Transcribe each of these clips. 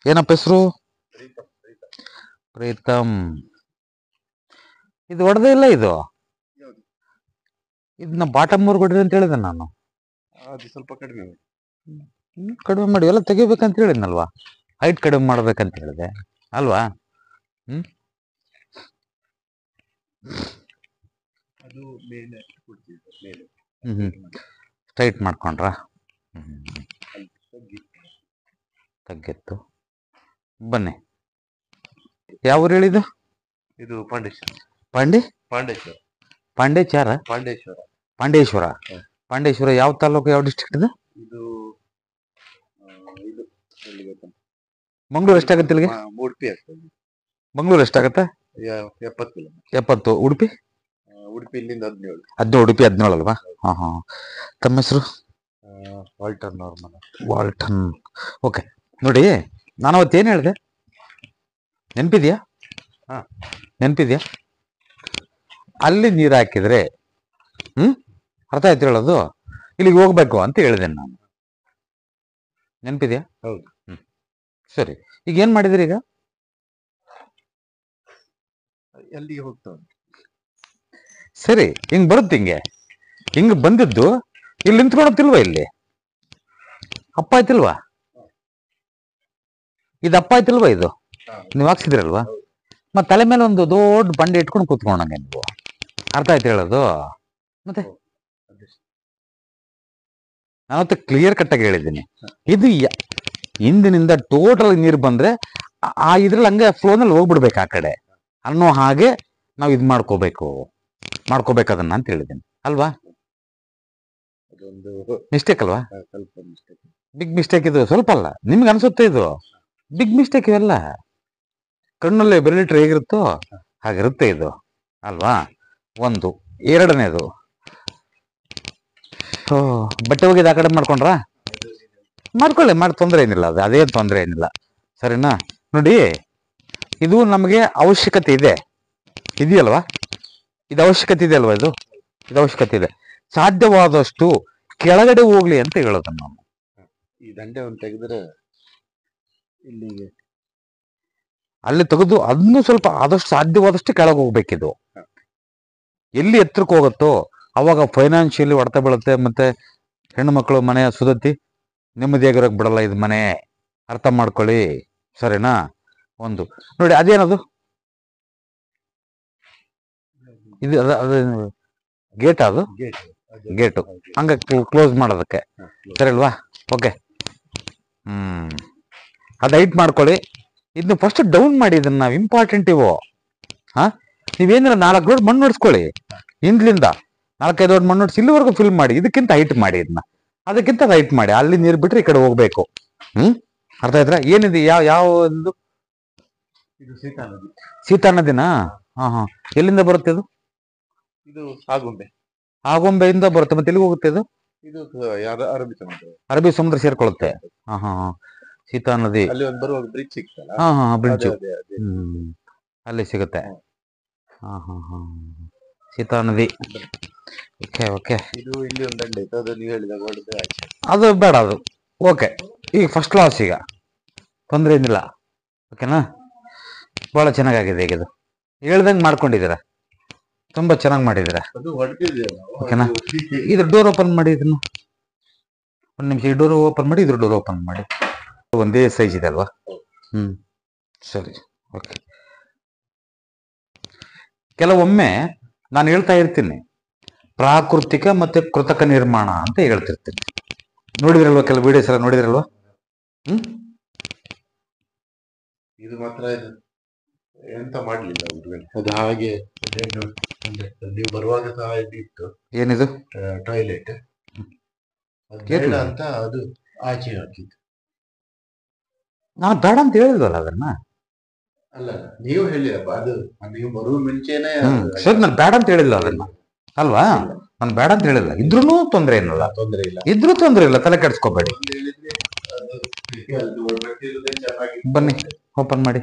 ಏನಪ್ಪ ಹೆಸರು? ಪ್ರೀತಮ್. ಇದು ಹೊಡೆದೇ ಇಲ್ಲ. ಇದು ಇದನ್ನ ಬಾಟಮ್ ಮೂರ್ ಕೊಡ್ರಿ ಅಂತ ಹೇಳಿದೆ ನಾನು. ಅದು ಸ್ವಲ್ಪ ಕಡಿಮೆ ಕಡಿಮೆ ಮಾಡಿ ಎಲ್ಲ ತೆಗಿಬೇಕಂತ ಹೇಳಿದ್ನಲ್ವಾ, ಹೈಟ್ ಕಡಿಮೆ ಮಾಡ್ಬೇಕಂತ ಹೇಳಿದೆ ಅಲ್ವಾ? ಅದು ಮೇಲೆ ಮೇಲೆ ಸ್ಟ್ರೈಟ್ ಮಾಡ್ಕೊಂಡ್ರ? ತಗ್ಗಿತ್ತು. ಬನ್ನಿ. ಯಾವ ಊರು ಹೇಳಿದ್ದು? ಇದು ಪಾಂಡೇಶ್ವರ. ಪಾಂಡೇಶ್ವರ. ಪಾಂಡೇಶ್ವರ. ಪಾಂಡೇಶ್ವರ ಯಾವ ತಾಲೂಕು, ಯಾವ ಡಿಸ್ಟ್ರಿಕ್ಟ್ ಇದು? ಇದು ಮಂಗಳೂರು ಎಷ್ಟಾಗತ್ತೆ ಇಲ್ಲಿಗೆ? ಉಡುಪಿ ಆಗ್ತದೆ. ಮಂಗಳೂರು ಎಷ್ಟಾಗತ್ತೆ? 70 ಕಿಲೋಮೀಟರ್. 70. ಉಡುಪಿ? ಉಡುಪಿ ಇಲ್ಲಿಂದ 17. ಉಡುಪಿ 17 ಅಲ್ವಾ? ಹಾ. ತಮ್ಮ ಹೆಸರು? Walter Norman. ವಾಲ್ಟನ್. ಓಕೆ. ನೋಡಿ, ನಾನು ಅವತ್ತೇನು ಹೇಳಿದೆ ನೆನಪಿದ್ಯಾ? ನೆನಪಿದ್ಯಾ? ಅಲ್ಲಿ ನೀರು ಹಾಕಿದ್ರೆ ಅರ್ಥ ಆಯ್ತು ಹೇಳೋದು, ಇಲ್ಲಿಗೆ ಹೋಗ್ಬೇಕು ಅಂತ ಹೇಳಿದೆ ನಾನು. ನೆನಪಿದ್ಯಾ? ಹೌದು. ಸರಿ, ಈಗ ಏನ್ ಮಾಡಿದ್ರಿ? ಈಗ ಎಲ್ಲಿಗೆ ಹೋಗ್ತಾವ? ಸರಿ, ಹಿಂಗ್ ಬರುತ್ತೆ. ಹಿಂಗ್ ಬಂದಿದ್ದು ಇಲ್ಲಿ ನಿಂತ್ಕೊಳತ್ತಿಲ್ವಾ? ಇಲ್ಲಿ ಅಪ್ಪ ಆಯ್ತಿಲ್ವಾ? ಇದು ಅಪ್ಪ ಆಯ್ತಿಲ್ವಾ? ಇದು ನೀವು ಹಾಕ್ಸಿದ್ರಲ್ವಾ? ಮತ್ತೆ ತಲೆ ಮೇಲೆ ಒಂದು ದೊಡ್ಡ ಬಂಡೆ ಇಟ್ಕೊಂಡು ಕೂತ್ಕೊಂಡಂಗೆ ನೀವು. ಅರ್ಥ ಆಯ್ತು ಹೇಳೋದು? ಮತ್ತೆ ನಾನವತ್ತು ಕ್ಲಿಯರ್ ಕಟ್ಟಾಗಿ ಹೇಳಿದ್ದೀನಿ, ಇದು ಹಿಂದಿನಿಂದ ಟೋಟಲ್ ನೀರು ಬಂದ್ರೆ ಆ ಇದ್ರಲ್ಲಿ ಹಂಗೆ ಫ್ಲೋನಲ್ಲಿ ಹೋಗ್ಬಿಡ್ಬೇಕು ಆ ಕಡೆ ಅನ್ನೋ ಹಾಗೆ ನಾವು ಇದು ಮಾಡ್ಕೋಬೇಕು ಅದನ್ನ ಅಂತ ಹೇಳಿದ್ದೀನಿ ಅಲ್ವಾ? ಮಿಸ್ಟೇಕ್ ಅಲ್ವಾ? ಬಿಗ್ ಮಿಸ್ಟೇಕ್ ಇದು. ಸ್ವಲ್ಪ ಅಲ್ಲ, ನಿಮ್ಗೆ ಅನ್ಸುತ್ತೆ ಇದು ಬಿಗ್ ಮಿಸ್ಟೇಕ್. ಇವೆಲ್ಲ ಕಣ್ಣಲ್ಲೇ ಬೆರಳಿಟ್ರೆ ಹೇಗಿರುತ್ತೋ ಹಾಗಿರುತ್ತೆ ಇದು ಅಲ್ವಾ? ಒಂದು. ಎರಡನೇದು, ಬಟ್ಟೆ ಹೋಗಿದ್ದು ಆ ಕಡೆ ಮಾಡ್ಕೊಂಡ್ರಾ? ಮಾಡ್ಕೊಳ್ಳಿ, ತೊಂದರೆ ಏನಿಲ್ಲ. ಅದೇನು ತೊಂದರೆ ಏನಿಲ್ಲ. ಸರಿನಾ? ನೋಡಿ, ಇದು ನಮಗೆ ಅವಶ್ಯಕತೆ ಇದೆಯಲ್ವಾ? ಇದು ಅವಶ್ಯಕತೆ ಇದೆ ಅಲ್ವಾ? ಇದು ಅವಶ್ಯಕತೆ ಇದೆ. ಸಾಧ್ಯವಾದಷ್ಟು ಕೆಳಗಡೆ ಹೋಗ್ಲಿ ಅಂತ ಹೇಳೋದು ನಾನು. ಈ ದಂಡೆ ಒಂದು ತೆಗೆದ್ರೆ ಇಲ್ಲಿಗೆ ಅಲ್ಲಿ ತೆಗೆದು ಅದನ್ನು ಸ್ವಲ್ಪ ಆದಷ್ಟು ಸಾಧ್ಯವಾದಷ್ಟು ಕೆಳಗೆ ಹೋಗ್ಬೇಕಿದು. ಎಲ್ಲಿ ಎತ್ತರಕ್ಕೆ ಹೋಗುತ್ತೋ ಅವಾಗ ಫೈನಾನ್ಷಿಯಲಿ ಹೊಡೆತ ಬೀಳುತ್ತೆ. ಮತ್ತೆ ಹೆಣ್ಣು ಮಕ್ಕಳು ಮನೆಯ ಸುದತಿ ನೆಮ್ಮದಿಯಾಗಿರೋಕೆ ಬಿಡಲ್ಲ ಇದು ಮನೆ. ಅರ್ಥ ಮಾಡ್ಕೊಳ್ಳಿ, ಸರಿನಾ? ಒಂದು ನೋಡಿ, ಅದೇನದು? ಇದು ಅದು ಗೇಟ್. ಅದು ಗೇಟು ಹಂಗ ಕ್ಲೋಸ್ ಮಾಡೋದಕ್ಕೆ, ಸರಿ ಅಲ್ವಾ? ಓಕೆ. ಅದು ಹೈಟ್ ಮಾಡ್ಕೊಳ್ಳಿ. ಇದನ್ನ ಫಸ್ಟ್ ಡೌನ್ ಮಾಡಿ. ಇದನ್ನ ನಾವು ಇಂಪಾರ್ಟೆಂಟ್ ನೀವೇನಿಲ್ಲ 4 ಲೋಡ್ ಮಣ್ಣು ಹೊಡ್ಸ್ಕೊಳ್ಳಿ. ಹಿಂದ್ಲಿಂದ 4-5 ಲೋಡ್ ಮಣ್ಣು ಹೊಡ್ಸಿ ಇಲ್ಲಿವರೆಗೂ ಫಿಲ್ ಮಾಡಿ. ಇದಕ್ಕಿಂತ ಹೈಟ್ ಮಾಡಿ, ಅದಕ್ಕಿಂತ ಹೈಟ್ ಮಾಡಿ. ಅಲ್ಲಿ ನೀರು ಬಿಟ್ರೆ ಈ ಕಡೆ ಹೋಗ್ಬೇಕು. ಅರ್ಥ ಆಯ್ತಾ? ಏನಿದೆ? ಯಾವ ಒಂದು ಸೀತಾ ನದಿನಾ? ಹಾ. ಎಲ್ಲಿಂದ ಬರುತ್ತೆ ಇದು? ಇದು ಆಗುಂಬೆಯಿಂದ ಬರುತ್ತೆ. ಮತ್ತೆ ಎಲ್ಲಿಗೆ ಹೋಗುತ್ತೆ ಇದು? ಅರಬ್ಬಿ ಸಮುದ್ರ ಸೇರ್ಕೊಳ್ಳುತ್ತೆ. ಹಾ. ಸೀತಾ ನದಿ ಬ್ರಿಡ್ಜ್ ಸಿಗ್ತಲ್ಲ? ಹಾ, ಬ್ರಿಡ್ಜ್ ಅಲ್ಲಿ ಸಿಗುತ್ತೆ. ಹಾ. ಸೀತಾ ನದಿ. ಓಕೆ. ಇದು ಇಲ್ಲಿ ಒಂದು ದಂಡೆ ಇತ್ತು, ಅದು ನೀವು ಹೇಳಿದಾಗ ಅದು ಬೇಡ. ಅದು ಓಕೆ. ಈಗ ಫಸ್ಟ್ ಕ್ಲಾಸ್, ಈಗ ತೊಂದರೆ ಏನಿಲ್ಲ. ಓಕೆನಾ? ಬಹಳ ಚೆನ್ನಾಗಿದೆ. ಈಗ ಇದು ಹೇಳ್ದಂಗೆ ಮಾಡ್ಕೊಂಡಿದ್ದೀರಾ, ತುಂಬಾ ಚೆನ್ನಾಗಿ ಮಾಡಿದ್ದೀರಾ. ಓಕೆನಾ? ಇದ್ರ ಡೋರ್ ಓಪನ್ ಮಾಡಿ. ಇದನ್ನು ಒಂದು ನಿಮಿಷ. ಈ ಡೋರ್ ಓಪನ್ ಮಾಡಿ, ಇದ್ರ ಡೋರ್ ಓಪನ್ ಮಾಡಿ. ಒಂದೇ ಸೈಜ್ ಇದೆ ಅಲ್ವಾ? ಸರಿ. ಓಕೆ. ಕೆಲವೊಮ್ಮೆ ನಾನು ಹೇಳ್ತಾ ಇರ್ತೀನಿ ಪ್ರಾಕೃತಿಕ ಮತ್ತೆ ಕೃತಕ ನಿರ್ಮಾಣ ಅಂತ ಹೇಳ್ತಿರ್ತೀನಿ. ನೋಡಿದ್ರಲ್ವಾ? ಕೆಲವು ವಿಡಿಯೋಸ್ ಎಲ್ಲ ನೋಡಿದ್ರಲ್ವಾ? ಇದು ಮಾತ್ರ ಎಂತ ಮಾಡ್ಲಿಲ್ಲ ಅದು ಹಾಗೆ. ನೀವು ಬರುವಾಗ ಸಹ ಇತ್ತು. ಏನಿದು? ಟಾಯ್ಲೆಟ್ ಅಂತ ಅದು ಆಚೆ ಹಾಕಿದ್ದು. ನಾನು ಬೇಡ ಅಂತ ಹೇಳಿದ್ವಲ್ಲ ಅದನ್ನ. ಅಲ್ಲ, ನೀವು ಹೇಳಿರಪ್ಪ. ಅದು ನೀವು ಬರುವ ಮುಂಚೆನೆ ಸರಿ, ನಾನು ಬೇಡ ಅಂತ ಹೇಳಿಲ್ಲ ಅದನ್ನ ಅಲ್ವಾ? ನಾನು ಬೇಡ ಅಂತ ಹೇಳಿಲ್ಲ. ಇದ್ರೂ ತೊಂದರೆ ಏನಿಲ್ಲ. ಇದ್ರೂ ತೊಂದರೆ ಇಲ್ಲ, ತಲೆ ಕೆಡಿಸ್ಕೋಬೇಡಿ. ಬನ್ನಿ, ಓಪನ್ ಮಾಡಿ.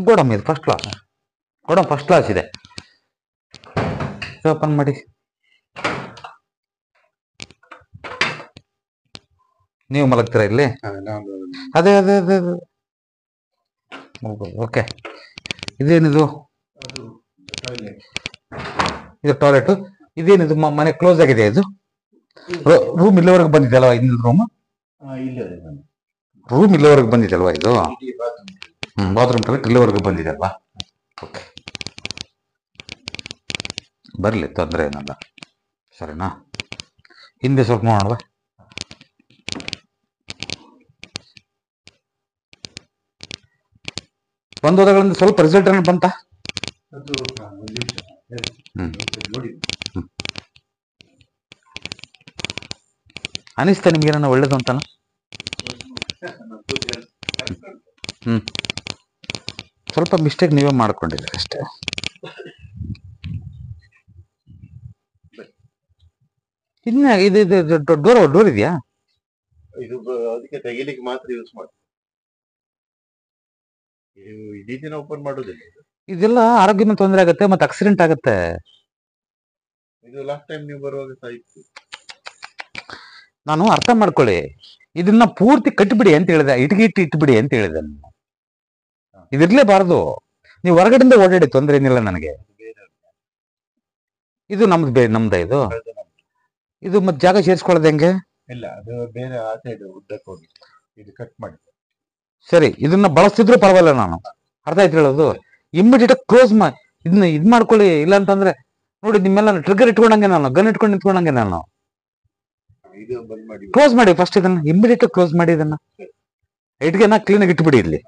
ಗೋಡಮ್ ಇದು ಫಸ್ಟ್ ಕ್ಲಾಸ್. ಗೋಡಮ್ ಫಸ್ಟ್ ಕ್ಲಾಸ್ ಇದೆ. ಓಪನ್ ಮಾಡಿ. ನೀವು ಮಲಗ್ತೀರಾ ಇಲ್ಲಿ? ನಾನು ಅದೇ ಅದೇ ಅದೇ ಅದೇ. ಓಕೆ. ಇದೇನಿದು? ಅದು toilet. ಇದು ಟಾಯ್ಲೆಟ್. ಇದೇನಿದು? ಮನೆ ಕ್ಲೋಸ್ ಆಗಿದೆ ಇದು? ರೂಮ್ ಇಲ್ಲಿವರೆಗೆ ಬಂದಿದೆಯಲ್ವಾ? ಇನ್ನೊಂದು ರೂಮ್ ಇಲ್ಲೇ ಬನ್ನಿ. ರೂಮ್ ಇಲ್ಲಿವರೆಗೆ ಬಂದಿದೆಯಲ್ವಾ ಇದು? ಇಡೀ bathroom. ಬಾತ್ರೂಮ್ ಟಾಯ್ಲೆಟ್ ಇಲ್ಲಿವರೆಗೆ ಬಂದಿದೆಯಲ್ವಾ? ಓಕೆ, ಬರಲಿ, ತೊಂದರೆ ಏನಲ್ಲ. ಸರಿನಾ? ಹಿಂದೆ ಸ್ವಲ್ಪ ನೋಡೋಣ. ಬಂದೋದಗಳಿಂದ ಸ್ವಲ್ಪ ರಿಸಲ್ಟ್ ಏನು ಬಂತ? ಅದು ಒಂದು ನಿಮಿಷ ಹ್ಮ್ ನೋಡಿ. ಅನಿಸ್ತಾ ನಿಮ್ಗೆ ಏನೋ ಒಳ್ಳೇದು ಅಂತಾನ? ಹ್ಮ್ ಸ್ವಲ್ಪ ಮಿಸ್ಟೇಕ್ ನೀವೇ ಮಾಡ್ಕೊಂಡಿದ್ದೀರಿ ಅಷ್ಟೇ. ಇನ್ನ ಇದು ಡೋರ್ ಇದೆಯಾ? ಇದು ಅದಕ್ಕೆ ತೆಗಿಲಿಕ್ಕೆ ಮಾತ್ರ ಯೂಸ್ ಮಾಡಿ. ಇಡೀ ದಿನ ಓಪನ್ ಮಾಡೋದಿಲ್ಲ ಇದು. ಇದೆಲ್ಲ ಆರೋಗ್ಯನ ತೊಂದರೆ ಆಗುತ್ತೆ, ಮತ್ತೆ ಆಕ್ಸಿಡೆಂಟ್ ಆಗುತ್ತೆ. ಇದು ಲಾಸ್ಟ್ ಟೈಮ್ ನೀವು ಬರುವಾಗ ಸಾಯಿತು. ನಾನು ಅರ್ಥ ಮಾಡ್ಕೊಳ್ಳಿ, ಇದನ್ನ ಪೂರ್ತಿ ಕಟ್ಟಿಬಿಡಿ ಅಂತ ಹೇಳಿದೆ, ಇಟ್ಗೆ ಇಟ್ಬಿಡಿ ಅಂತ ಹೇಳಿದೆ ನಾನು. ಇದಿರ್ಲೇಬಾರದು. ನೀವು ಹೊರಗಡೆಯಿಂದ ಓಡಾಡಿ, ತೊಂದರೆ ಏನಿಲ್ಲ ನನಗೆ. ಇದು ನಮ್ದ ಇದು ಇದು ಮತ್ತೆ ಜಾಗ ಸೇರಿಸ್ಕೊಳ್ಳೋದು ಹೆಂಗೆ? ಇಲ್ಲ, ಅದು ಬೇರೆ ಆ ಸೈಡ್ ಉದ್ದಕ್ಕೆ ಹೋಗಿ ಇದು ಕಟ್ ಮಾಡಿ. ಸರಿ, ಇದನ್ನ ಬಳಸ್ತಿದ್ರು ಪರವಾಗಿಲ್ಲ. ನಾನು ಅರ್ಥ ಆಯ್ತು ಹೇಳೋದು. ಇಮ್ಮಿಡಿಯೇಟ್ ಕ್ಲೋಸ್ ಇದನ್ನ ಇದ್ ಮಾಡ್ಕೊಳ್ಳಿ. ಇಲ್ಲ ಅಂತಂದ್ರೆ ನೋಡಿ, ನಿಮ್ಮೆಲ್ಲ ಟ್ರಿಗರ್ ಇಟ್ಕೊಂಡಂಗೆ, ನಾನು ಗನ್ ಇಟ್ಕೊಂಡು ನಿಂತ್ಕೊಂಡಂಗೆ. ನಾನು ಇದು ಬಂದ್ ಮಾಡಿ. ಕ್ಲೋಸ್ ಮಾಡಿ ಫಸ್ಟ್, ಇದನ್ನ ಇಮ್ಮಿಡಿಯೇಟ್ ಕ್ಲೋಸ್ ಮಾಡಿ. ಇದನ್ನ ಇಟ್ಗೆನ ಕ್ಲೀನ್ ಆಗಿ ಇಟ್ಬಿಡಿ ಇಲ್ಲಿ.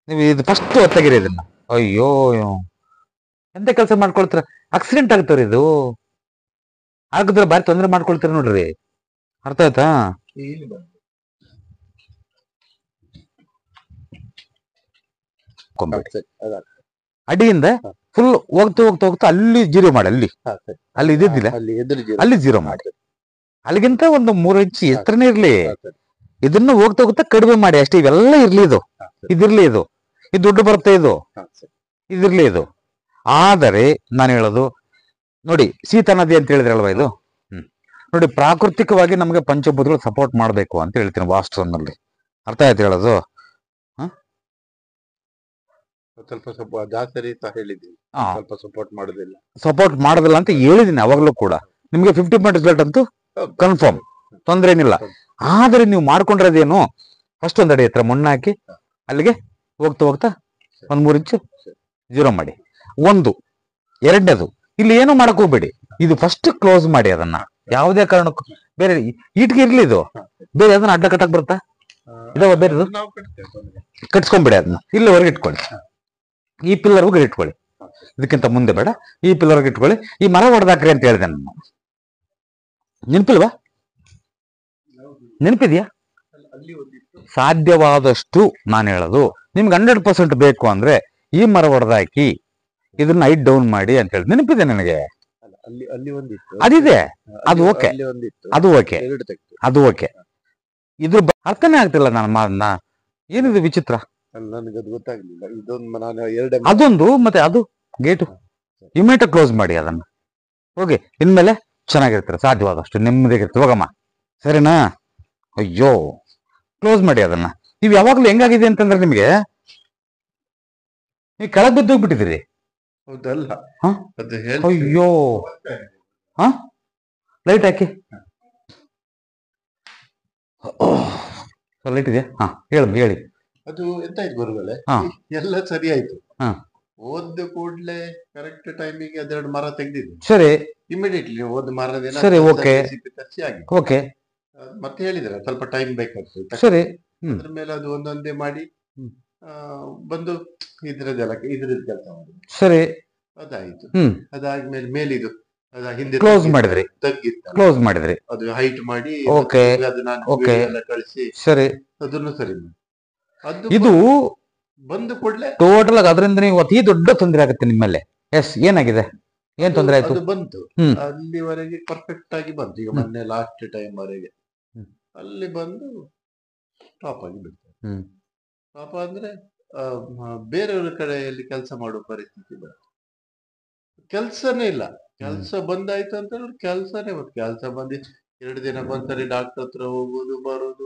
ನೀವು ಇದು ಫಸ್ಟ್ ಹೊತ್ತಾಗಿರಿ ಇದನ್ನ. ಅಯ್ಯೋ, ಎಂತ ಕೆಲಸ ಮಾಡ್ಕೊಳ್ತೀರ? ಆಕ್ಸಿಡೆಂಟ್ ಆಗ್ತಾರ. ಇದು ಆಗಿದ್ರೆ ಬಾರಿ ತೊಂದರೆ ಮಾಡ್ಕೊಳ್ತೀರ ನೋಡ್ರಿ. ಅರ್ಥ ಆಯ್ತಾ? ಇಲ್ಲಿ ಬಂದು ಅಡಿಯಿಂದ ಫುಲ್ ಹೋಗ್ತಾ ಅಲ್ಲಿ ಜೀರೋ ಮಾಡಿ. ಅಲ್ಲಿ ಇದ್ದಿದ್ದಿಲ್ಲ, ಅಲ್ಲಿ ಜೀರೋ ಮಾಡಿ. ಅಲ್ಲಿಗಿಂತ ಒಂದು 3 ಇಂಚು ಎತ್ತರನೇ ಇರ್ಲಿ. ಇದನ್ನ ಹೋಗ್ತಾ ಕಡಿಮೆ ಮಾಡಿ ಅಷ್ಟೇ. ಇವೆಲ್ಲ ಇರ್ಲಿ. ಇದಿರ್ಲಿ. ಇದು ದುಡ್ಡು ಬರುತ್ತೆ. ಇದಿರ್ಲಿ. ಆದರೆ ನಾನು ಹೇಳೋದು ನೋಡಿ, ಸೀತಾ ನದಿ ಅಂತ ಹೇಳಿದ್ರಲ್ವಾ ಇದು. ನೋಡಿ, ಪ್ರಾಕೃತಿಕವಾಗಿ ನಮಗೆ ಪಂಚಭೂತಗಳು ಸಪೋರ್ಟ್ ಮಾಡ್ಬೇಕು ಅಂತ ಹೇಳ್ತೀನಿ ವಾಸ್ತುನಲ್ಲಿ. ಅರ್ಥ ಆಯ್ತು ಹೇಳೋದು? ಸ್ವಲ್ಪ ಜಾಸ್ತಿ ಹೇಳಿದ್ದೀನಿ. ಸ್ವಲ್ಪ ಸಪೋರ್ಟ್ ಮಾಡೋದಿಲ್ಲ ಅಂತ ಹೇಳಿದೀನಿ ಅವಾಗಲೂ ಕೂಡ. ನಿಮ್ಗೆ 50% ರಿಸಲ್ಟ್ ಅಂತೂ ಕನ್ಫರ್ಮ್, ತೊಂದರೆ ಏನಿಲ್ಲ. ಆದ್ರೆ ನೀವು ಮಾಡ್ಕೊಂಡಿರೋದೇನು, ಫಸ್ಟ್ ಒಂದ್ ಅಡಿ ಹತ್ರ ಮಣ್ಣು ಹಾಕಿ ಅಲ್ಲಿಗೆ ಹೋಗ್ತಾ ಒಂದ್ 3 ಇಂಚು ಜೀರೋ ಮಾಡಿ. ಒಂದು. ಎರಡನೇದು, ಇಲ್ಲಿ ಏನು ಮಾಡಕ್ ಹೋಗ್ಬೇಡಿ. ಇದು ಫಸ್ಟ್ ಕ್ಲೋಸ್ ಮಾಡಿ. ಅದನ್ನ ಯಾವುದೇ ಕಾರಣಕ್ಕೂ ಬೇರೆ ಇಟ್ಗೆ ಇರ್ಲಿ. ಇದು ಬೇರೆ ಅದನ್ನ ಅಡ್ಡ ಕಟ್ಟಕ್ ಬರುತ್ತಾ? ಇದಾವ ಬೇರೆದು? ಕಟ್ಸ್ಕೊಂಡ್ಬಿಡಿ. ಅದನ್ನ ಇಲ್ಲಿವರೆಗೆ ಇಟ್ಕೊಳ್ಳಿ. ಈ ಪಿಲ್ಲರ್ಗೆ ಇಟ್ಕೊಳ್ಳಿ. ಇದಕ್ಕಿಂತ ಮುಂದೆ ಬೇಡ. ಈ ಪಿಲ್ಲರ್ಗೆ ಇಟ್ಕೊಳ್ಳಿ. ಈ ಮರ ಹೊಡೆದಾಕ್ರಿ ಅಂತ ಹೇಳಿದೆ ನಾನು. ನೆನಪಿಲ್ವಾ? ನೆನಪಿದ್ಯಾ? ಸಾಧ್ಯವಾದಷ್ಟು ನಾನು ಹೇಳೋದು, ನಿಮ್ಗೆ 100% ಬೇಕು ಅಂದ್ರೆ ಈ ಮರ ಹೊಡೆದಾಕಿ ಇದನ್ನ ಹೈಟ್ ಡೌನ್ ಮಾಡಿ ಅಂತ ಹೇಳಿ. ನೆನಪಿದೆ ನನಗೆ. ಅದಿದೆ. ಅದು ಓಕೆ. ಅದು ಓಕೆ. ಇದ್ರ ಅರ್ಥನೇ ಆಗ್ತಿಲ್ಲ ನನ್ನ. ಏನಿದು ವಿಚಿತ್ರ? ನನಗದು ಗೊತ್ತಾಗ್ಲಿಲ್ಲ. ಅದೊಂದು ಮತ್ತೆ ಅದು ಗೇಟು ಇಮಿಡಿಯೇಟ್ ಕ್ಲೋಸ್ ಮಾಡಿ. ಅದನ್ನ ಹೋಗಿ ಇನ್ಮೇಲೆ ಚೆನ್ನಾಗಿರ್ತಾರೆ. ಸಾಧ್ಯವಾದಷ್ಟು ನೆಮ್ಮದಿಯಾಗಿರ್ತಾರೆ. ಹೋಗಮ್ಮ, ಸರಿನಾ? ಅಯ್ಯೋ, ಕ್ಲೋಸ್ ಮಾಡಿ ಅದನ್ನ. ನೀವು ಯಾವಾಗ್ಲೂ ಹೆಂಗಾಗಿದೆ ಅಂತಂದ್ರೆ, ನಿಮ್ಗೆ ನೀವು ಕೆಳಗೆ ಬಿದ್ದೋಗ್ಬಿಟ್ಟಿದ್ದೀರಿ. ಅಯ್ಯೋ, ಲೈಟ್ ಹಾಕಿ. ಲೈಟ್ ಇದೆಯಾ? ಹೇಳಿ. ಅದು ಎಂತಾಯ್ತು ಗುರುಗಳೇ, ಎಲ್ಲ ಸರಿ ಆಯ್ತು. ಓದ್ ಕೂಡ್ಲೆ ಕರೆಕ್ಟ್ ಟೈಮಿಗೆ ಅದೆರಡು ಮರ ತೆಗ್ದಿದ್ದು. ಸರಿ, ಇಮಿಡಿಯೇಟ್ಲಿ ಓದ್ ಮರದಿನ. ಸರಿ, ಓಕೆ. ಮತ್ತೆ ಹೇಳಿದ್ರೆ ಸ್ವಲ್ಪ ಟೈಮ್ ಬೇಕಾಗ್ತದೆ. ಸರಿ. ಅದ್ರ ಮೇಲೆ ಅದು ಒಂದೊಂದೇ ಮಾಡಿ ಬಂದು ಇದ್ರದ್ದು ಕೆಲಸ ಮಾಡಿ. ಸರಿ, ಅದಾಯ್ತು. ಅದಾದ್ಮೇಲೆ ಮೇಲಿದು ಹಿಂದೆ ಕ್ಲೋಸ್ ಮಾಡಿದ್ರಿ. ಅದು ಹೈಟ್ ಮಾಡಿ ಓಕೆ. ಕಳಿಸಿ. ಸರಿ, ಅದನ್ನು ಸರಿ ಮಾಡಿ. ಇದು ಬಂದು ಕೂಡಲೇ ಟೋಟಲ್ ಆಗಿ ಅದರಿಂದ ನೀವು ಅತಿ ದೊಡ್ಡ ತೊಂದರೆ ಆಗುತ್ತೆ ನಿಮ್ಮಲ್ಲಿ. ಎಸ್, ಏನಾಗಿದೆ? ಏನ್ ತೊಂದರೆ ಆಯ್ತು? ಅದು ಬಂತು ಅಲ್ಲಿವರೆಗೆ ಪರ್ಫೆಕ್ಟ್ ಆಗಿ ಬಂತು. ಈಗ ಮೊನ್ನೆ ಲಾಸ್ಟ್ ಟೈಮ್ ವರೆಗೆ ಅಲ್ಲಿ ಬಂದು ಟಾಪ್ ಆಗಿ ಬಿಡ್ತಾರೆ. ಟಾಪ್ ಅಂದ್ರೆ ಬೇರೆಯವ್ರ ಕಡೆಯಲ್ಲಿ ಕೆಲಸ ಮಾಡುವ ಪರಿಸ್ಥಿತಿ ಬಂತು. ಕೆಲ್ಸನೇ ಇಲ್ಲ. ಕೆಲ್ಸ ಬಂದಾಯ್ತು ಅಂತ ಕೆಲಸನೇ ಬಂತು. ಕೆಲಸ ಬಂದಿ 2 ದಿನಕ್ಕೊಂದ್ಸರಿ ಡಾಕ್ಟರ್ ಹತ್ರ ಹೋಗುದು ಬರುದು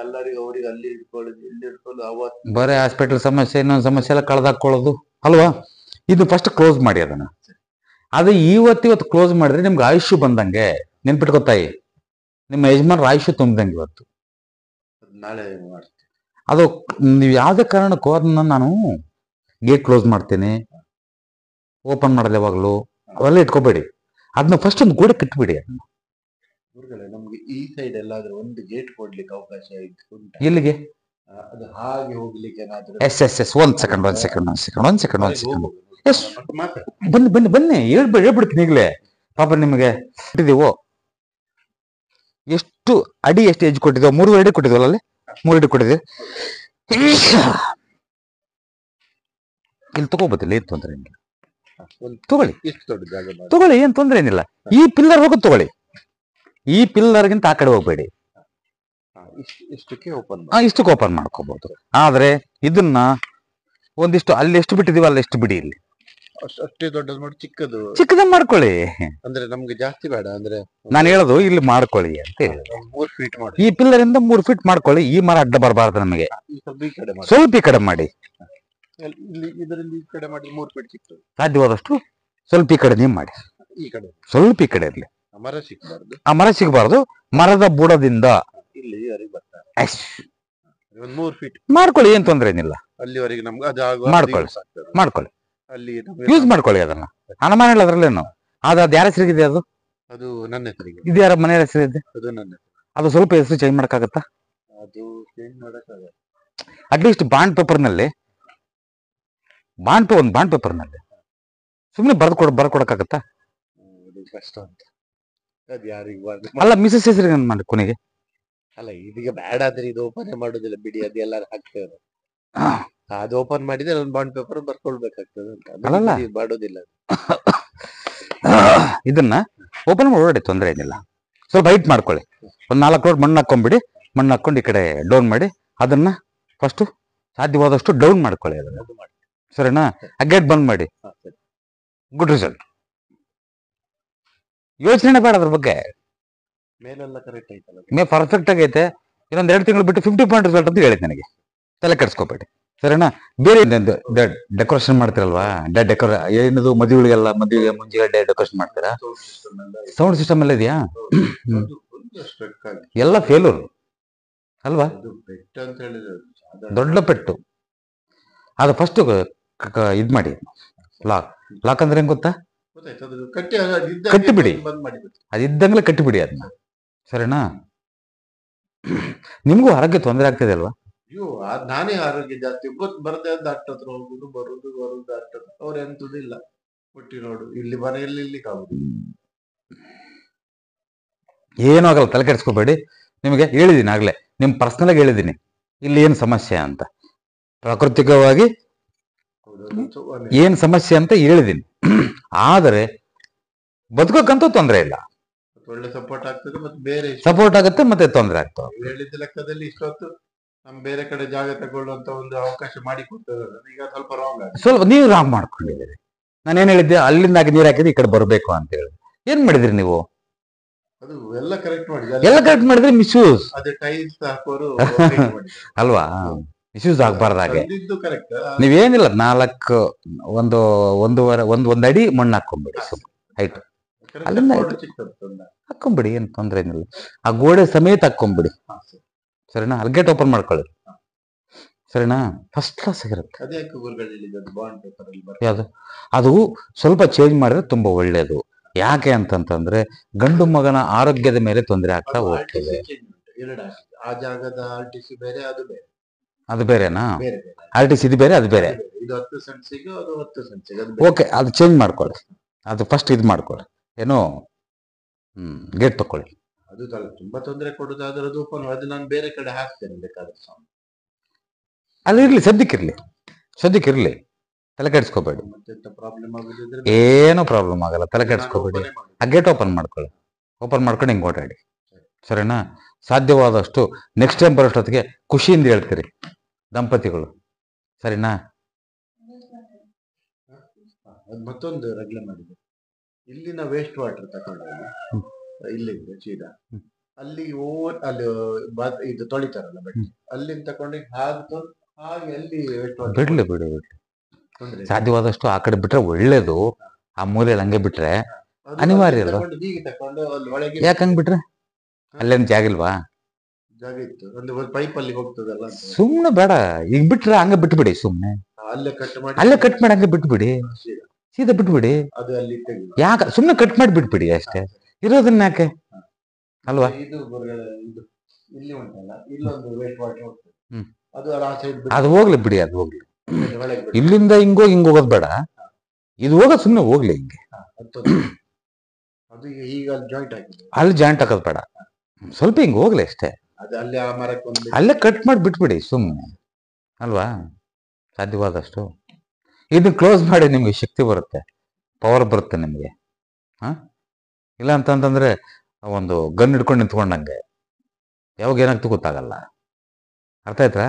ಎಲ್ಲರಿಗೂ ಅವ್ರಿಗೆ ಅಲ್ಲಿ ಇಟ್ಕೊಳ್ಳೋದು ಇಲ್ಲಿ ಇಟ್ಕೊಳ್ಳೋದು ಅವತ್ತು ಬರೀ ಹಾಸ್ಪಿಟಲ್ ಸಮಸ್ಯೆ ಇನ್ನೊಂದು ಸಮಸ್ಯೆ ಎಲ್ಲ ಕಳ್ದಾಕೊಳ್ಳೋದು ಅಲ್ವಾ. ಇದು ಫಸ್ಟ್ ಕ್ಲೋಸ್ ಮಾಡಿ ಅದನ್ನ. ಅದು ಇವತ್ತು ಕ್ಲೋಸ್ ಮಾಡಿದ್ರೆ ನಿಮ್ಗೆ ಆಯುಷ್ಯ ಬಂದಂಗೆ. ನೆನ್ಪಿಟ್ಕೊತಾಯಿ, ನಿಮ್ಮ ಯಜಮಾನ್ರ ಆಯುಷ್ಯ ತುಂಬಿದಂಗೆ ಇವತ್ತು. ನಾಳೆ ಮಾಡ್ತೀನಿ. ಅದು ನೀವು ಯಾವುದೇ ಕಾರಣಕ್ಕೂ ಅದನ್ನ ನಾನು ಗೇಟ್ ಕ್ಲೋಸ್ ಮಾಡ್ತೀನಿ, ಓಪನ್ ಮಾಡೋದು ಯಾವಾಗಲೂ ಅವೆಲ್ಲ ಇಟ್ಕೋಬೇಡಿ. ಅದನ್ನ ಫಸ್ಟ್ ಒಂದು ಗೋಡೆ ಕಟ್ಬಿಡಿ. ಅದನ್ನ ಗುರುಗಳೇ, ನಮ್ಗೆ ಈ ಸೈಡ್ ಎಲ್ಲಾದ್ರೂ ಒಂದು ಗೇಟ್ ಕೊಡ್ಲಿಕ್ಕೆ ಅವಕಾಶ ಉಂಟಾ? ಇಲ್ಲಿಗೆ ಅದು ಹಾಗೆ ಹೋಗ್ಲಿಕ್ಕೆ ಏನಾದ್ರೂ? ಎಸ್ ಒಂದ್ ಸೆಕೆಂಡ್ ಎಸ್ ಬನ್ನಿ ಹೇಳ್ಬಿಡ್ತೀನಿ ಈಗಲೇ. ಪಾಪ ನಿಮಗೆ ಕೊಟ್ಟಿದ್ದೀವೋ ಎಷ್ಟು ಅಡಿ, ಎಷ್ಟು ಎಜ್ ಕೊಟ್ಟಿದ್ದೀವೋ? 3 ಅಡಿ ಕೊಟ್ಟಿದ್ವಲ್ಲ, ಅಲ್ಲಿ 3 ಅಡಿ ಕೊಟ್ಟಿದ್ದೀವಿ. ಇಲ್ಲಿ ತಗೋಬೋದಿಲ್ಲ, ಏನ್ ತೊಂದರೆ ಏನಿಲ್ಲ. ತಗೊಳ್ಳಿ, ತಗೊಳ್ಳಿ, ಏನ್ ತೊಂದರೆ ಏನಿಲ್ಲ. ಈ ಪಿಲ್ಲರ್ ಹೋಗೋದು ತಗೊಳ್ಳಿ. ಈ ಪಿಲ್ಲರ್ಗಿಂತ ಆ ಕಡೆ ಹೋಗ್ಬೇಡಿ. ಇಷ್ಟಕ್ಕೆ ಓಪನ್ ಮಾಡ್ಕೋಬಹುದು. ಆದ್ರೆ ಇದನ್ನ ಒಂದಿಷ್ಟು ಅಲ್ಲಿ ಎಷ್ಟು ಬಿಟ್ಟಿದೀವ ಅಲ್ಲಿ ಎಷ್ಟು ಬಿಡಿ. ಇಲ್ಲಿ ಅಷ್ಟೇ ದೊಡ್ಡದು ಮಾಡಿ ಚಿಕ್ಕದನ್ನ ಮಾಡ್ಕೊಳ್ಳಿ. ಅಂದ್ರೆ ನಮ್ಗೆ ಜಾಸ್ತಿ ಬೇಡ. ಅಂದ್ರೆ ನಾನು ಹೇಳೋದು ಇಲ್ಲಿ ಮಾಡ್ಕೊಳ್ಳಿ ಅಂತ ಹೇಳಿ. 3 ಫೀಟ್ ಮಾಡಿ, ಈ ಪಿಲ್ಲರ್ ಇಂದ 3 ಫೀಟ್ ಮಾಡ್ಕೊಳ್ಳಿ. ಈ ಮರ ಅಡ್ಡ ಬರಬಾರ್ದು ನಮಗೆ. ಸ್ವಲ್ಪ ಈ ಕಡೆ ಮಾಡಿ. ಇದರಲ್ಲಿ ಈ ಕಡೆ ಮಾಡಿ 3 ಫೀಟ್ ಸಿಗ್ತದೆ. ಸಾಧ್ಯವಾದಷ್ಟು ಸ್ವಲ್ಪ ಈ ಕಡೆ ನೀವು ಮಾಡಿ. ಈ ಕಡೆ ಸ್ವಲ್ಪ ಈ ಕಡೆ ಇರ್ಲಿ. ಮರ ಸಿಗಬಾರ್ದು. ಆ ಮರ ಸಿಗಬಾರ್ದು. ಮರದ ಬುಡದಿಂದ ಇಲ್ಲಿವರೆಗೆ ಬರ್ತಾರೆ. 3 ಫೀಟ್ ಮಾಡ್ಕೊಳ್ಳಿ, ಏನ್ ತೊಂದರೆ ಏನಿಲ್ಲ. ಅಲ್ಲಿವರೆಗೆ ನಮ್ಗೆ ಅದು ಮಾಡ್ಕೊಳ್ಳಿ. ಅಲ್ಲಿ ಯೂಸ್ ಮಾಡ್ಕೊಳ್ಳಿ ಅದನ್ನ. ಅನುಮಾನ ಇಲ್ಲ ಅದ್ರಲ್ಲೇನು. ಅದು ಯಾರ ಹೆಸರಿಗಿದೆ? ಅದು ನನ್ನ ಹೆಸರಿಗೆ. ಇದು ಯಾರ ಮನೆಯ ಹೆಸರಿದೆ? ಅದು ನನ್ನ. ಅದು ಸ್ವಲ್ಪ ಹೆಸರು ಚೇಂಜ್ ಮಾಡಕ್ಕಾಗತ್ತಾ? ಅದು ಚೇಂಜ್ ಮಾಡಕ್ಕಾಗಲ್ಲ. ಅಟ್ಲೀಸ್ಟ್ ಬಾಂಡ್ ಪೇಪರ್ನಲ್ಲಿ ಸುಮ್ಮನೆ ಬರ್ಕೊಡಕ್ಕಾಗತ್ತಾ? ಕಷ್ಟ ಅಂತ. ಅದು ಯಾರಿಗೂ ಅಲ್ಲ, ಮಿಸಸ್ ಹೆಸರಿಗೆ ಮಾಡಿ ಕೊನೆಗೆ. ಅಲ್ಲ, ಇದೀಗ ಬೇಡ ಆದ್ರೆ ಇದು ಓಪನ್ ಮಾಡುದಿಲ್ಲ ಬಿಡಿ. ಅದು ಎಲ್ಲರೂ ಹಾಕ್ತೇವೆ. ಅದು ಓಪನ್ ಮಾಡಿದ್ರೆ ಒಂದು ಬಾಂಡ್ ಪೇಪರ್ ಬರ್ಕೊಳ್ಬೇಕಾಗ್ತದೆ ಅಂತ ಮಾಡೋದಿಲ್ಲ. ಇದನ್ನ ಓಪನ್ ಮಾಡಿ, ತೊಂದರೆ ಏನಿಲ್ಲ. ಸ್ವಲ್ಪ ಹೈಟ್ ಮಾಡ್ಕೊಳ್ಳಿ. ಒಂದು 4 ರೋಡ್ ಮಣ್ಣು ಹಾಕೊಂಡ್ಬಿಡಿ. ಮಣ್ಣು ಹಾಕೊಂಡು ಈ ಕಡೆ ಡೌನ್ ಮಾಡಿ. ಅದನ್ನ ಫಸ್ಟ್ ಸಾಧ್ಯವಾದಷ್ಟು ಡೌನ್ ಮಾಡ್ಕೊಳ್ಳಿ. ಅದನ್ನ ಸರಿನಾ? ಆ ಗೇಟ್ ಬಂದ್ ಮಾಡಿ. Good result. ಯೋಚನೆ ಬೇಡ ಅದ್ರ ಬಗ್ಗೆ. ಮೇಲೆಲ್ಲ ಕರೆಕ್ಟ್ ಐತಲ್ಲ, ಪರ್ಫೆಕ್ಟ್ ಆಗೈತೆ. ಇನ್ನೊಂದು 2 ತಿಂಗಳು ಬಿಟ್ಟು 50% ರಿಸಲ್ಟ್ ಅಂತ ಹೇಳಿದ್ ನನಗೆ. ತಲೆ ಕೆಡ್ಸ್ಕೋಬೇಡಿ, ಸರಿನಾ? ಬೇರೆ ಡೆಕೋರೇಷನ್ ಮಾಡ್ತಿರಲ್ವಾ? ಏನದು ಮದುವೆಗಳಿಗೆಲ್ಲ, ಮದುವೆಗೆ ಮುಂಚೆ ಡೆಕೋರೇಷನ್ ಮಾಡ್ತೀರಾ? ಸೌಂಡ್ ಸಿಸ್ಟಮ್ ಎಲ್ಲ ಇದೆಯಾ? ಎಲ್ಲ ಫೇಲ್ಯೂರ್ ಅಲ್ವಾ? ದೊಡ್ಡ ಪೆಟ್ಟು. ಅದು ಫಸ್ಟ್ ಇದ್ ಮಾಡಿ. ಲಾಕ್ ಅಂದ್ರೆ ಹೆಂಗ್ ಗೊತ್ತಾ? ಕಟ್ಟಿಬಿಡಿ. ಅದಿದ್ದಂಗ್ಲೇ ಕಟ್ಟಿಬಿಡಿ ಅದನ್ನ, ಸರಿನಾ? ನಿಮ್ಗೂ ಆರೋಗ್ಯ ತೊಂದರೆ ಆಗ್ತದೆ ಅಲ್ವಾ? ಅಯ್ಯೋ, ನಾನೇ ಆರೋಗ್ಯ ಜಾಸ್ತಿ ಬರದೆ ಡಾಕ್ಟರ್ ಹತ್ರ ಹೋಗುದು ಬರುದು ಡಾಕ್ಟರ್ ಅವ್ರ ಎಂತದಿಲ್ಲ. ಒಟ್ಟಿ ನೋಡು, ಇಲ್ಲಿ ಮನೆಯಲ್ಲಿ ಇರ್ಲಿಕ್ಕೆ ಆಗುದು. ಏನೂ ಆಗಲ್ಲ, ತಲೆ ಕೆಡಿಸ್ಕೋಬೇಡಿ. ನಿಮಗೆ ಹೇಳಿದೀನಿ ಆಗ್ಲೇ, ನಿಮ್ ಪರ್ಸನಲ್ ಆಗಿ ಹೇಳಿದೀನಿ ಇಲ್ಲಿ ಏನ್ ಸಮಸ್ಯೆ ಅಂತ. ಪ್ರಾಕೃತಿಕವಾಗಿ ಏನ್ ಸಮಸ್ಯೆ ಅಂತ ಹೇಳಿದೀನಿ. ಆದರೆ ಬದುಕೋಕ್ಕಂತೂ ತೊಂದರೆ ಇಲ್ಲ. ಒಳ್ಳೆ ಸಪೋರ್ಟ್ ಆಗ್ತದೆ, ಮತ್ತೆ ಬೇರೆ ಸಪೋರ್ಟ್ ಆಗುತ್ತೆ, ಮತ್ತೆ ತೊಂದರೆ ಆಗ್ತದೆ. ಹೇಳಿದ ಲೆಕ್ಕದಲ್ಲಿ ಇಷ್ಟೊತ್ತು ನಮ್ ಬೇರೆ ಕಡೆ ಜಾಗ ತಗೊಳ್ಳುವಂತ ಒಂದು ಅವಕಾಶ ಮಾಡಿ ಕೊಡ್ತದೆ. ಈಗ ಸ್ವಲ್ಪ ರಾಂಗ್ ಆಗಿದೆ. ಸ್ವಲ್ಪ ನೀವು ರಾಂಗ್ ಮಾಡ್ಕೊಂಡಿದ್ದೀರಿ. ನಾನೇನ್ ಹೇಳಿದ್ದೆ? ಅಲ್ಲಿಂದ ನೀರ್ ಹಾಕಿದ್ರೆ ಈ ಕಡೆ ಬರಬೇಕು ಅಂತ ಹೇಳಿ. ಏನ್ ಮಾಡಿದ್ರಿ ನೀವು? ಅದು ಎಲ್ಲ ಕರೆಕ್ಟ್ ಮಾಡಿದ್ರೆ ಮಿಸ್ಯೂಸ್. ಅದೇ ಟೈಲ್ಸ್ ಹಾಕೋರು ಅಲ್ವಾ? ಮಿಸ್ಯೂಸ್ ಆಗ್ಬಾರ್ದು ಹಾಗೆ. ಕರೆಕ್ಟ್. ನೀವೇನಿಲ್ಲ, 4 ಒಂದ್ ಅಡಿ ಮಣ್ಣು ಹಾಕೊಂಬಿಡಿ. ಹೈಟ್ ಅಲ್ಲಿಂದ ಹಾಕೊಂಬಿಡಿ, ಏನ್ ತೊಂದ್ರೆ ಏನಿಲ್ಲ. ಆ ಗೋಡೆ ಸಮೇತ ಹಾಕೊಂಬಿಡಿ, ಸರಿನಾ? ಅಲ್ಲಿ ಗೇಟ್ ಓಪನ್ ಮಾಡ್ಕೊಳ್ಳಿ, ಸರಿನಾ? ಫಸ್ಟ್ ಕ್ಲಾಸ್ ಆಗಿರುತ್ತೆ. ಯಾವುದು? ಅದು ಸ್ವಲ್ಪ ಚೇಂಜ್ ಮಾಡಿದ್ರೆ ತುಂಬಾ ಒಳ್ಳೇದು. ಯಾಕೆ ಅಂತಂತಂದ್ರೆ ಗಂಡು ಮಗನ ಆರೋಗ್ಯದ ಮೇಲೆ ತೊಂದರೆ ಆಗ್ತಾ ಹೋಗ್ತದೆ. ಅದು ಬೇರೆನಾ? RTC ಇದು ಬೇರೆ, ಅದು ಬೇರೆ. ಓಕೆ, ಅದು ಚೇಂಜ್ ಮಾಡ್ಕೊಳ್ಳಿ. ಅದು ಫಸ್ಟ್ ಇದು ಮಾಡ್ಕೊಳ್ಳಿ. ಏನೋ ಗೇಟ್ ತಕೊಳ್ಳಿ. ಅದು ತುಂಬಾ ತೊಂದರೆ ಕೊಡುದಾದ್ರೆ ಅದು ಓಪನ್, ಅದು ನಾನು ಬೇರೆ ಕಡೆ ಹಾಕ್ತೇನೆ ಬೇಕಾದ್ರೆ. ಅದು ಇರ್ಲಿ, ಸದ್ಯಕ್ಕಿರ್ಲಿ, ತಲೆ ಕೆಡಿಸ್ಕೋಬೇಡಿ. ಏನೋ ಪ್ರಾಬ್ಲಮ್ ಆಗಲ್ಲ, ತಲೆ ಕೆಡಿಸ್ಕೋಬೇಡಿ. ಆ ಗೇಟ್ ಓಪನ್ ಮಾಡ್ಕೊಳ್ಳಿ. ಓಪನ್ ಮಾಡ್ಕೊಂಡು ಹಿಂಗೆ ಓಡಾಡಿ, ಸರಿನಾ? ಸಾಧ್ಯವಾದಷ್ಟು ನೆಕ್ಸ್ಟ್ ಟೈಮ್ ಬರೋಷ್ಟೊತ್ತಿಗೆ ಖುಷಿಯಿಂದ ಹೇಳ್ತೀರಿ ದಂಪತಿಗಳು, ಸರಿನಾ? ಮತ್ತೊಂದು ರಗ್ಳೆ ಮಾಡಿದೆ. ಇಲ್ಲಿನ ವೇಸ್ಟ್ ವಾಟರ್ ತಗೊಂಡೋಗಿ ಇಲ್ಲಿಂದ ಸೀದಾ ಹ್ಮ್. ಅಲ್ಲಿ ಓವರ್ ಅಲ್ಲಿ ಇದು ತೊಳಿತಾರಲ್ಲ ಬಟ್ಟೆ ಅಲ್ಲಿಂದ ತಕೊಂಡು ಹಾಗೆ ಅಲ್ಲಿ ಬಿಡ್ಲಿ ಬಿಡು ಬಿಡ್ಲಿ. ತೊಂದ್ರೆ ಇಲ್ಲ. ಸಾಧ್ಯವಾದಷ್ಟು ಆ ಕಡೆ ಬಿಟ್ರೆ ಒಳ್ಳೇದು. ಆ ಮೂಲೆಯಲ್ಲಿ ಹಂಗೆ ಬಿಟ್ರೆ ಅದು ಅನಿವಾರ್ಯ ಅಲ್ಲಿಂದ ಅಲ್ವಾ? ತಕೊಂಡು ಹೀಗೆ ತಕೊಂಡು ಅಲ್ಲಿ ಒಳಗೆ ಯಾಕೆ ಹಂಗ್ ಬಿಟ್ರೆ ಅಲ್ಲೇನು ಜಾಗ ಇಲ್ವಾ? ಜಾಗ ಇತ್ತು ಅಲ್ಲಿ ಒಂದು ಪೈಪ್ ಅಲ್ಲಿ ಹೋಗ್ತದಲ್ಲ ಅಂತ. ಸುಮ್ನೆ ಬೇಡ, ಈಗ ಬಿಟ್ರೆ ಹಂಗೆ ಬಿಟ್ಬಿಡಿ. ಸುಮ್ನೆ ಅಲ್ಲೇ ಕಟ್ ಮಾಡಿ ಅಲ್ಲೇ ಕಟ್ ಮಾಡಿ ಹಂಗೆ ಬಿಟ್ಬಿಡಿ, ಸೀದಾ ಸೀದಾ ಬಿಟ್ಬಿಡಿ. ಅದು ಅಲ್ಲಿ ತೆಗೆದು ಯಾಕೆ ಸುಮ್ನೆ ಕಟ್ ಮಾಡಿ ಬಿಟ್ಬಿಡಿ ಅಷ್ಟೇ. ಇರೋದನ್ನ ಯಾಕೆ ಅಲ್ವಾ? ಇದು ಇದು ಇಲ್ಲಿ ಉಂಟಲ್ಲ ಇಲ್ಲೊಂದು ವೇಸ್ಟ್ ವಾಟರ್ ಹೋಗ್ತದೆ. ಹ್ಮ್. ಅದು ಆ ಸೈಡ್ ಅದು ಹೋಗ್ಲಿ ಬಿಡಿ, ಅದು ಹೋಗ್ಲಿ. ಒಳಗೆ ಬಿಡಿ. ಇಲ್ಲಿಂದ ಹಿಂಗ್ ಹೋಗೋದ್ ಬೇಡ, ಇದು ಹೋಗೋದ್ ಸುಮ್ನೆ ಹೋಗ್ಲಿ ಹಿಂಗೆ. ಅದು ಈಗ ಅಲ್ಲಿ ಜಾಯಿಂಟ್ ಆಗಿದೆ. ಅಲ್ಲಿ ಜಾಯಿಂಟ್ ಹಾಕೋದ್ ಬೇಡ, ಸ್ವಲ್ಪ ಹಿಂಗ್ ಹೋಗ್ಲಿ ಅಷ್ಟೇ. ಅದು ಅಲ್ಲಿ ಆ ಮರಕ್ಕೆ ಒಂದು ಅಲ್ಲೇ ಕಟ್ ಮಾಡಿ ಬಿಟ್ಬಿಡಿ ಸುಮ್ಮನೆ ಅಲ್ವಾ? ಸಾಧ್ಯವಾದಷ್ಟು ಇದನ್ನ ಕ್ಲೋಸ್ ಮಾಡಿ, ನಿಮ್ಗೆ ಶಕ್ತಿ ಬರುತ್ತೆ, ಪವರ್ ಬರುತ್ತೆ ನಿಮಗೆ. ಹಾ, ಇಲ್ಲ ಅಂತಂತಂದ್ರೆ ಒಂದು ಗನ್ ಹಿಡ್ಕೊಂಡು ನಿಂತ್ಕೊಂಡಂಗೆ ಯಾವಾಗ ಏನಾಗ್ತೂ ಗೊತ್ತಾಗಲ್ಲ. ಅರ್ಥ ಆಯ್ತಾ?